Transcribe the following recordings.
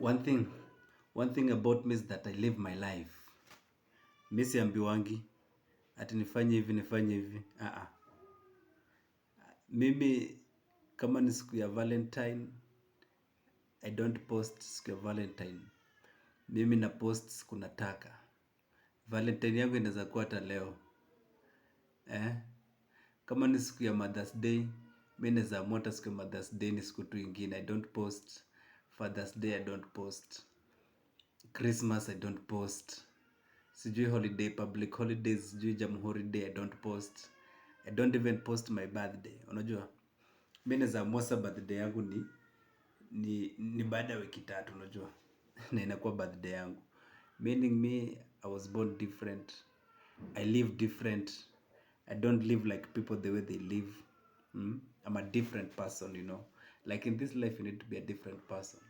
One thing, one thing about me is that I live my life. Mi siambiwangi ati nifanye hivi. Mimi kama ni siku ya Valentine, I don't post siku ya Valentine. Mimi na post siku nataka. Valentine yangu inaweza kuwa hata leo. Kama ni siku ya Mother's Day, mimi naweza amua hata siku ya Mother's Day ni siku tu ingine. I don't post. Father's Day I don't post. Christmas I don't post. Sijui holiday, public holidays, sijui Jamhuri Day I don't post. I don't even post my birthday. Unajua? Mimi naweza amua sasa birthday yangu ni baada ya wiki tatu, unajua? Na inakuwa birthday yangu. Meaning me, I was born different. I live different. I don't live like people the way they live. I'm a different person, you know. Like in this life, you need to be a different person.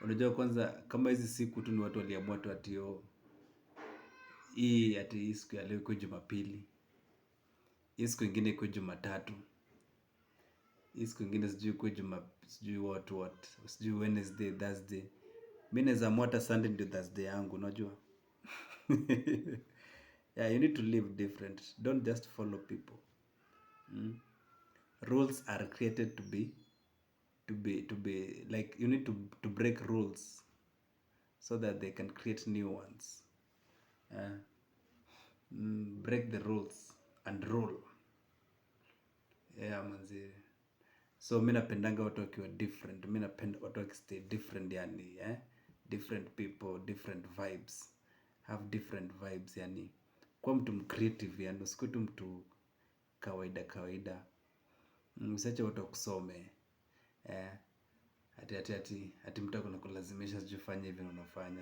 Unajua kwanza, kama hizi siku tu ni watu waliamua tu ati hii siku ya leo iko Jumapili. Hii siku ingine iko Jumatatu. Hii siku ingine sijui what. Sijui Wednesday, Thursday. Mimi naweza amua hata Sunday ndio Thursday yangu, unajua? Yeah, you need to live different. Don't just follow people. Rules are created to be like you need to break rules so that they can create new ones. Break the rules and rule. Yeah, manzi. So mimi napendanga watu wakiwa different. Mimi napenda watu wakistay different, yani, different people, different vibes. Have different vibes, yani. Kwa mtu mcreative, yani usikuwe tu mtu kawaida. Usiache watu wakusome. Ati mtu ako anakulazimisha sijui fanya hivi na unafanya.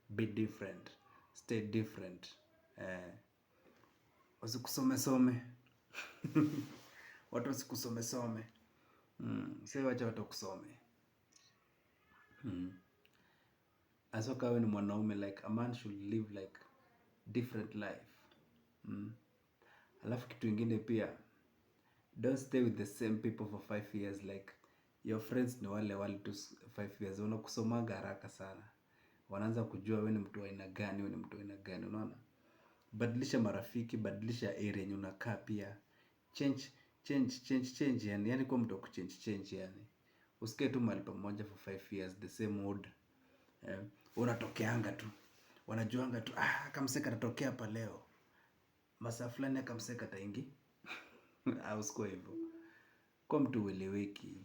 Be different. Stay different. Wasikusome. Watu wasikusome. Sio wacha watu wakusome. Haswa kama wewe ni mwanaume, like a man should live like different life. Alafu kitu ingine pia, don't stay with the same people for 5 years. Like your friends ni wale tu 5 years. Wanakusomanga haraka sana. Wanaanza kujua wewe ni mtu wa aina gani, unaona? Badilisha marafiki, badilisha area yenye unakaa pia. Change, yani kuwa mtu wa kuchange, yani. Usikae tu mahali pamoja for 5 years, the same mood. Unatokeanga tu. Wanajuanga tu, Kamseka atatokea hapa leo. Masaa fulani Kamseka ataingia. Usikuwe hivyo. Kuwa mtu ueleweki.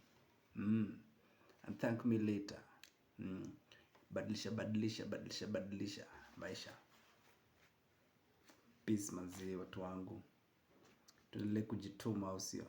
And thank me later. Badilisha maisha. Peace manzi, watu wangu. Tuendelee kujituma, au sio?